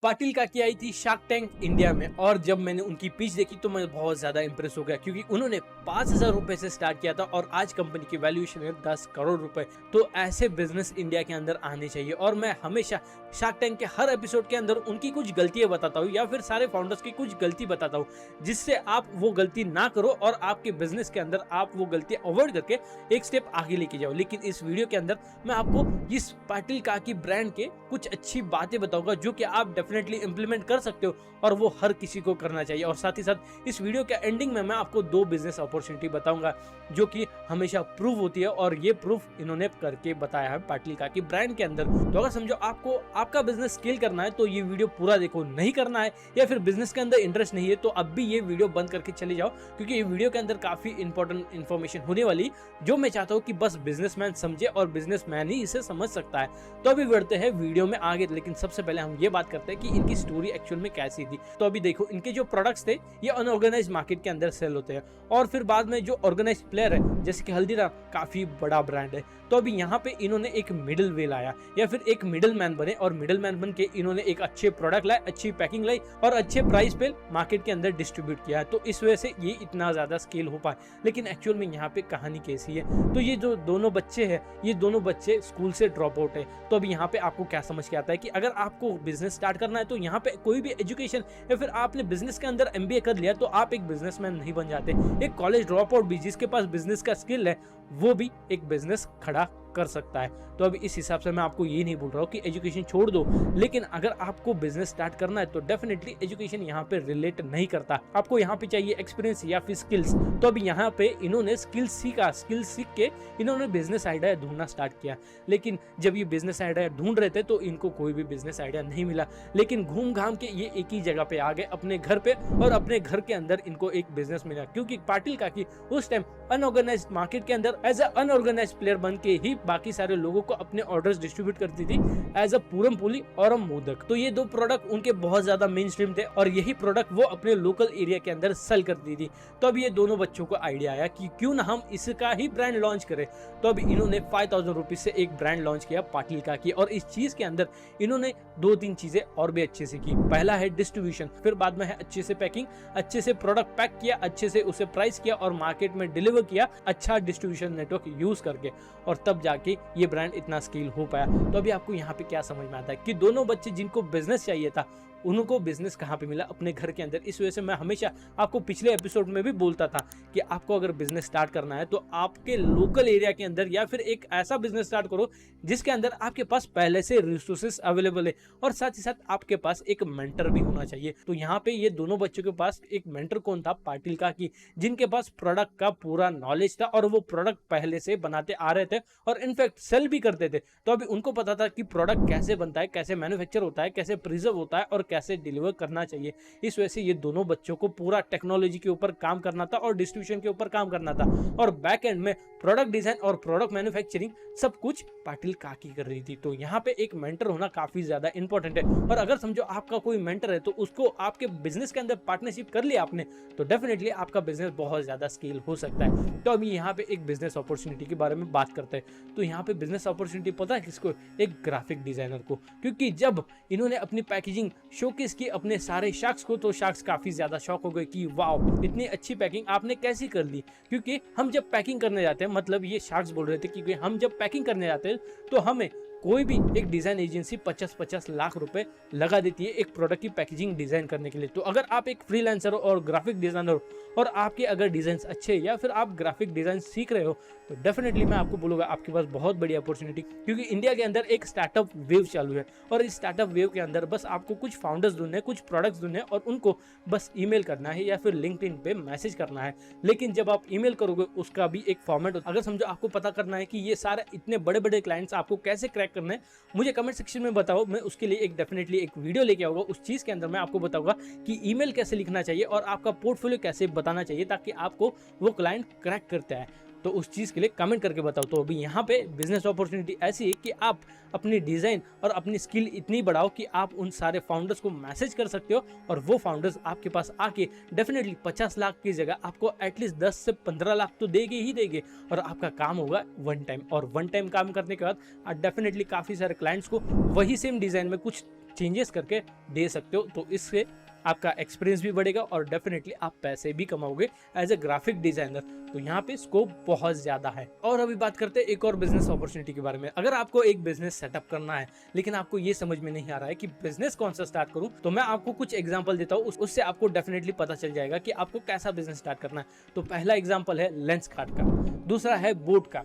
पाटिल काकी आई थी shark tank India में और जब मैंने उनकी पिच देखी तो मैं बहुत ज्यादा इंप्रेस हो गया क्योंकि उन्होंने 5,000 रुपए से स्टार्ट किया था और आज कंपनी की वैल्यूएशन है 10 करोड़ रुपए। तो ऐसे बिजनेस इंडिया के अंदर आने चाहिए और मैं हमेशा शार्क टैंक के हर एपिसोड के अंदर उनकी कुछ गलतियां बताता हूँ या फिर सारे फाउंडर्स की कुछ गलती बताता हूँ जिससे आप वो गलती ना करो और आपके बिजनेस के अंदर आप वो गलती अवॉइड करके एक स्टेप आगे लेके जाओ। लेकिन इस वीडियो के अंदर मैं आपको इस पाटिल काकी ब्रांड के कुछ अच्छी बातें बताऊंगा जो कि आप डेफिनेटली इंप्लीमेंट कर सकते हो और वो हर किसी को करना चाहिए। और साथ ही साथ इस वीडियो के एंडिंग में मैं आपको 2 बिजनेस अपॉर्चुनिटी बताऊंगा जो कि हमेशा प्रूव होती है और ये प्रूफ इन्होंने करके बताया है पाटिल काकी ब्रांड के अंदर। तो अगर समझो आपको आपका बिजनेस स्केल करना है तो ये वीडियो पूरा देखो, नहीं करना है या फिर बिजनेस के अंदर इंटरेस्ट नहीं है तो अब भी ये वीडियो बंद करके चले जाओ क्योंकि ये वीडियो के अंदर काफी इंपॉर्टेंट इन्फॉर्मेशन होने वाली जो मैं चाहता हूँ कि बस बिजनेसमैन समझे और बिजनेसमैन ही इसे समझ सकता है। तो अभी बढ़ते हैं वीडियो में आगे, लेकिन सबसे पहले हम ये बात करते हैं कि इनकी स्टोरी एक्चुअल में कैसी थी। तो अभी देखो इनके जो प्रोडक्ट्स थे ये अनऑर्गेनाइज्ड मार्केट के अंदर सेल होते हैं और फिर बाद में जो ऑर्गेनाइज्ड प्लेयर है जैसे कि हल्दीराम काफी बड़ा ब्रांड है। तो अभी यहाँ पे इन्होंने एक मिडिल वे लाया या फिर एक मिडिल मैन बने और मिडिल मैन बन के इन्होंने एक अच्छे प्रोडक्ट लाए, अच्छी पैकिंग लाई और अच्छे प्राइस पे मार्केट के अंदर डिस्ट्रीब्यूट किया। तो इस वजह से ये इतना ज्यादा स्केल हो पाए। लेकिन एक्चुअल में यहाँ पे कहानी कैसी है, तो ये जो दोनों बच्चे हैं ये दोनों बच्चे स्कूल से ड्रॉप आउट है। तो अभी यहाँ पे आपको क्या समझ के आता है कि अगर आपको बिजनेस स्टार्ट करना है तो यहाँ पे कोई भी एजुकेशन या फिर आपने बिजनेस के अंदर MBA कर लिया तो आप एक बिजनेसमैन नहीं बन जाते। एक कॉलेज ड्रॉप आउट भी जिसके पास बिजनेस का स्किल है वो भी एक बिजनेस खड़ा कर सकता है। तो अभी इस हिसाब से मैं आपको ये नहीं बोल रहा हूँ कि एजुकेशन छोड़ दो, लेकिन अगर आपको बिजनेस स्टार्ट करना है तो डेफिनेटली एजुकेशन यहाँ पे रिलेट नहीं करता। आपको यहाँ पे चाहिए एक्सपीरियंस या फिर स्किल्स। तो अभी यहाँ पे इन्होंने स्किल्स सीखा, स्किल्स सीख के इन्होंने बिजनेस आइडिया ढूंढना स्टार्ट किया। लेकिन जब ये बिजनेस आइडिया ढूंढ रहे थे तो इनको कोई भी बिजनेस आइडिया नहीं मिला। लेकिन घूम घाम के ये एक ही जगह पे आ गए अपने घर पे और अपने घर के अंदर इनको एक बिजनेस मिला क्योंकि पाटिल काकी उस टाइम अनऑर्गेनाइज्ड मार्केट के अंदर एज अ अनऑर्गेनाइज्ड प्लेयर बन के ही बाकी सारे लोगों को अपने ऑर्डर्स डिस्ट्रीब्यूट करती थी एज अ पूरम पुली और मोदक। तो ये 2 प्रोडक्ट उनके बहुत ज्यादा मेन स्ट्रीम थे और यही प्रोडक्ट वो अपने लोकल एरिया के अंदर सेल करती थी। तो अब ये दोनों बच्चों को आइडिया आया कि क्यों ना हम इसका ही ब्रांड लॉन्च करें। तो अब इन्होंने 5,000 रुपीज से एक ब्रांड लॉन्च किया पाटिल काकी और इस चीज के अंदर इन्होंने 2-3 चीजें और भी अच्छे से की। पहला है डिस्ट्रीब्यूशन, फिर बाद में है अच्छे से पैकिंग, अच्छे से प्रोडक्ट पैक किया, अच्छे से उसे प्राइस किया और मार्केट में डिलीवर किया अच्छा डिस्ट्रीब्यूशन नेटवर्क यूज करके, और तब जाके ये ब्रांड इतना स्केल हो पाया। तो अभी आपको यहाँ पे क्या समझ में आता है कि दोनों बच्चे जिनको बिजनेस चाहिए था उनको बिजनेस कहाँ पे मिला, अपने घर के अंदर। इस वजह से मैं हमेशा आपको पिछले एपिसोड में भी बोलता था कि आपको अगर बिजनेस स्टार्ट करना है तो आपके लोकल एरिया के अंदर या फिर एक ऐसा बिजनेस स्टार्ट करो जिसके अंदर आपके पास पहले से रिसोर्सेस अवेलेबल है और साथ ही साथ आपके पास एक मेंटर भी होना चाहिए। तो यहाँ पे ये दोनों बच्चों के पास एक मेंटर कौन था, पाटिल काकी, जिनके पास प्रोडक्ट का पूरा नॉलेज था और वो प्रोडक्ट पहले से बनाते आ रहे थे और इनफैक्ट सेल भी करते थे। तो अभी उनको पता था कि प्रोडक्ट कैसे बनता है, कैसे मैन्युफैक्चर होता है, कैसे प्रिजर्व होता है और कैसे डिलीवर करना चाहिए। इस वजह से ये दोनों बच्चों को पूरा टेक्नोलॉजी के ऊपर काम करना था और डिस्ट्रीब्यूशन के ऊपर काम करना था और बैक एंड में प्रोडक्ट डिजाइन और प्रोडक्ट मैन्युफैक्चरिंग सब कुछ पाटिल काकी कर रही थी। तो यहाँ पे एक मेंटर होना काफी ज्यादा इंपॉर्टेंट है और अगर समझो आपका कोई मेंटर है तो उसको आपके बिजनेस के अंदर पार्टनरशिप कर लिया आपने तो डेफिनेटली आपका बिजनेस बहुत ज्यादा स्केल हो सकता है। तो अभी यहाँ पे एक बिजनेस अपॉर्चुनिटी के बारे में बात करते हैं। तो यहाँ पे बिजनेस अपॉर्चुनिटी पता है किसको, एक ग्राफिक डिजाइनर को, क्योंकि जब इन्होंने अपनी पैकेजिंग शोकेस की अपने सारे शार्क्स को तो शार्क्स काफी ज्यादा शॉक हो गए कि वाओ इतनी अच्छी पैकिंग आपने कैसी कर ली। क्योंकि हम जब पैकिंग करने जाते हैं, मतलब ये शार्क्स बोल रहे थे कि हम जब पैकिंग करने जाते हैं तो हमें कोई भी एक डिजाइन एजेंसी 50-50 लाख रुपए लगा देती है एक प्रोडक्ट की पैकेजिंग डिजाइन करने के लिए। तो अगर आप एक फ्रीलांसर हो और ग्राफिक डिजाइनर हो और आपके अगर डिजाइन अच्छे या फिर आप ग्राफिक डिजाइन सीख रहे हो तो डेफिनेटली मैं आपको बोलूंगा आपके पास बहुत बड़ी अपॉर्चुनिटी, क्योंकि इंडिया के अंदर एक स्टार्टअप वेव चालू है और इस स्टार्टअप वेव के अंदर बस आपको कुछ फाउंडर्स ढूंढने, कुछ प्रोडक्ट्स ढूंढने और उनको बस ईमेल करना है या फिर लिंक्डइन पे मैसेज करना है। लेकिन जब आप ईमेल करोगे उसका भी एक फॉर्मेट होता है। अगर समझो आपको पता करना है कि ये सारे इतने बड़े बड़े क्लाइंट्स आपको कैसे क्रैक करने हैं, मुझे कमेंट सेक्शन में बताओ, मैं उसके लिए एक डेफिनेटली एक वीडियो लेके आऊंगा। उस चीज के अंदर मैं आपको बताऊंगा कि ईमेल कैसे लिखना चाहिए और आपका पोर्टफोलियो कैसे बताना चाहिए ताकि आपको वो क्लाइंट क्रैक करता है। तो उस चीज के लिए कमेंट करके बताओ। तो अभी यहाँ पे बिजनेस अपॉर्चुनिटी ऐसी है कि आप अपनी डिजाइन और अपनी स्किल इतनी बढ़ाओ कि आप उन सारे फाउंडर्स को मैसेज कर सकते हो और वो फाउंडर्स आपके पास आके डेफिनेटली 50 लाख की जगह आपको एटलीस्ट 10 से 15 लाख तो देंगे ही देंगे और आपका काम होगा वन टाइम। और वन टाइम काम करने के बाद डेफिनेटली काफी सारे क्लाइंट्स को वही सेम डिजाइन में कुछ चेंजेस करके दे सकते हो। तो इससे आपका एक्सपीरियंस भी बढ़ेगा और डेफिनेटली आप पैसे भी कमाओगे एज ए ग्राफिक डिजाइनर। तो यहाँ पे स्कोप बहुत ज्यादा है। और अभी बात करते हैं एक और बिजनेस अपॉर्चुनिटी के बारे में। अगर आपको एक बिजनेस सेटअप करना है लेकिन आपको ये समझ में नहीं आ रहा है कि बिजनेस कौन सा स्टार्ट करूं, तो मैं आपको कुछ एग्जांपल देता हूं, उससे आपको डेफिनेटली पता चल जाएगा कि आपको कैसा बिजनेस स्टार्ट करना है। तो पहला एग्जांपल है लेंस कार्ट का, दूसरा है बोट का।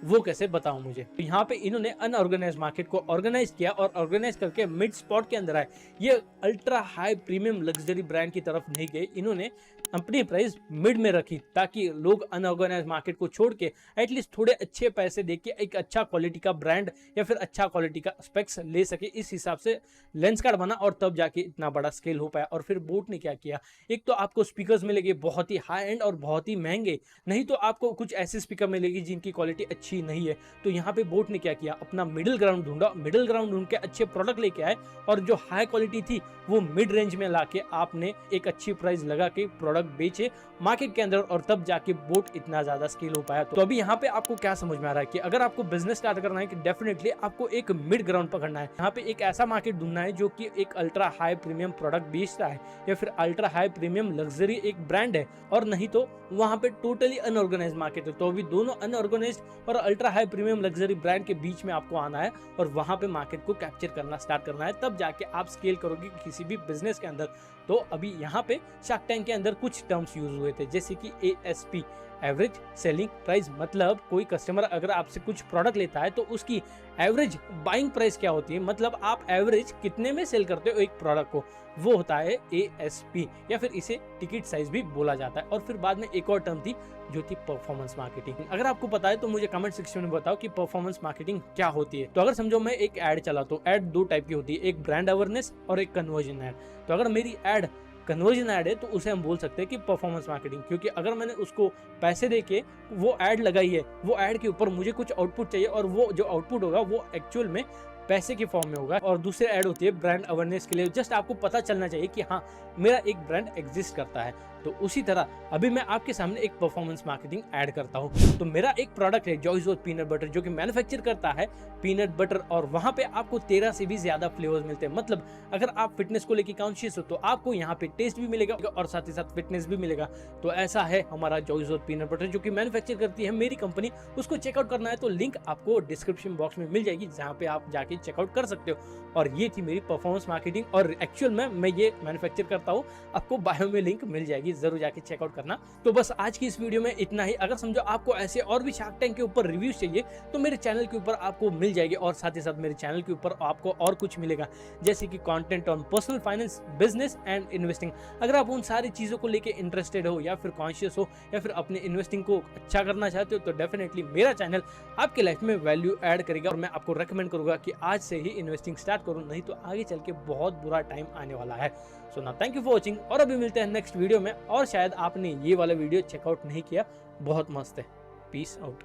वो कैसे बताऊं मुझे। तो यहाँ पे इन्होंने अनऑर्गेनाइज मार्केट को ऑर्गेनाइज किया और ऑर्गेनाइज करके मिड स्पॉट के अंदर आए। ये ultra high premium luxury brand की तरफ नहीं गए, इन्होंने अपनी प्राइस मिड में रखी ताकि लोग अनऑर्गेनाइज मार्केट को छोड़ के एटलीस्ट थोड़े अच्छे पैसे दे के एक अच्छा क्वालिटी का ब्रांड या फिर अच्छा क्वालिटी का स्पेक्स ले सके। इस हिसाब से लेंस कार्ड बना और तब जाके इतना बड़ा स्केल हो पाया। और फिर बोट ने क्या किया, एक तो आपको स्पीकर्स मिलेंगे बहुत ही हाई एंड और बहुत ही महंगे, नहीं तो आपको कुछ ऐसे स्पीकर मिलेगी जिनकी क्वालिटी अच्छी नहीं है। तो यहाँ पे बोट ने क्या किया, अपना मिडिल ग्राउंड ढूंढा, मिडिल ग्राउंड ढूंढ के अच्छे प्रोडक्ट लेके आए और जो हाई क्वालिटी थी वो मिड रेंज में लाके आपने एक अच्छी प्राइस लगा के प्रोडक्ट बेचे मार्केट के अंदर और तब जाके बोट इतना ज्यादा स्केल हो पाया। तो अभी यहाँ पे आपको क्या समझ में आ रहा है कि अगर आपको बिजनेस स्टार्ट करना है कि डेफिनेटली आपको एक मिड ग्राउंड पकड़ना है। यहाँ पे एक ऐसा मार्केट ढूंढना है जो कि एक अल्ट्रा हाई प्रीमियम प्रोडक्ट बेचता है या फिर अल्ट्रा हाई प्रीमियम लग्जरी एक ब्रांड है, और नहीं तो वहां पे टोटली अनऑर्गेनाइज मार्केट है। तो अभी दोनों अनऑर्गेनाइज और ultra high premium luxury brand के बीच में आपको आना है और वहां पे मार्केट को कैप्चर करना स्टार्ट करना है, तब जाके आप स्केल करोगे किसी भी बिजनेस के अंदर। तो अभी यहाँ पे शार्क टैंक के अंदर कुछ टर्म्स यूज हुए थे जैसे कि ASP, एवरेज सेलिंग प्राइस। मतलब कोई कस्टमर अगर आपसे कुछ प्रोडक्ट लेता है तो उसकी एवरेज बाइंग प्राइस क्या होती है, मतलब आप एवरेज कितने में सेल करते हो एक प्रोडक्ट को, वो होता है ASP या फिर इसे टिकट साइज भी बोला जाता है। और फिर बाद में एक और टर्म थी जो थी परफॉर्मेंस मार्केटिंग। अगर आपको पता है तो मुझे कमेंट सेक्शन में बताओ कि परफॉर्मेंस मार्केटिंग क्या होती है। तो अगर समझो मैं एक एड चलाता हूँ, एड दो टाइप की होती है, एक ब्रांड अवेयरनेस और एक कन्वर्जन एड। तो अगर मेरी एड कन्वर्जन ऐड है तो उसे हम बोल सकते हैं कि परफॉर्मेंस मार्केटिंग, क्योंकि अगर मैंने उसको पैसे देके वो ऐड लगाई है, वो ऐड के ऊपर मुझे कुछ आउटपुट चाहिए और वो जो आउटपुट होगा वो एक्चुअल में पैसे के फॉर्म में होगा। और दूसरी ऐड होती है ब्रांड अवेयरनेस के लिए, जस्ट आपको पता चलना चाहिए कि हाँ मेरा एक ब्रांड एग्जिस्ट करता है। तो उसी तरह अभी मैं आपके सामने एक परफॉर्मेंस मार्केटिंग ऐड करता हूँ। तो मेरा एक प्रोडक्ट है जॉयज ओथ पीनट बटर जो कि मैन्युफैक्चर करता है पीनट बटर, और वहां पे आपको 13 से भी ज्यादा फ्लेवर्स मिलते हैं। मतलब अगर आप फिटनेस को लेकर कॉन्शियस हो तो आपको यहाँ पे टेस्ट भी मिलेगा और साथ ही साथ फिटनेस भी मिलेगा। तो ऐसा है हमारा जॉयज ओथ पीनट बटर जो कि मैन्युफैक्चर करती है मेरी कंपनी। उसको चेकआउट करना है तो लिंक आपको डिस्क्रिप्शन बॉक्स में मिल जाएगी जहाँ पे आप जाके चेकआउट कर सकते हो। और ये थी मेरी परफॉर्मेंस मार्केटिंग और एक्चुअल में मैं ये मैन्युफैक्चर करता हूँ, आपको बायो में लिंक मिल जाएगी, जरूर जाके चेकआउट करना। तो बस आज की इस वीडियो में इतना ही। अगर समझो आपको ऐसे और भी शार्क टैंक के ऊपर रिव्यूज चाहिए तो मेरे चैनल के ऊपर आपको मिल जाएगी, और साथ ही साथ मेरे चैनल के ऊपर आपको और कुछ मिलेगा जैसे कि content on personal finance, business and investing. अगर आप उन सारी चीजों को लेके इंटरेस्टेड हो या फिर कॉन्शियस हो या फिर अपने इन्वेस्टिंग को अच्छा करना चाहते हो तो डेफिनेटली मेरा चैनल आपके लाइफ में वैल्यू ऐड करेगा। और मैं आपको रेकमेंड करूंगा कि आज से ही इन्वेस्टिंग स्टार्ट करो, नहीं तो आगे चल के बहुत बुरा टाइम आने वाला है। So now thank you for watching, और अभी मिलते हैं नेक्स्ट वीडियो में। और शायद आपने ये वाला वीडियो चेकआउट नहीं किया, बहुत मस्त है। Peace out.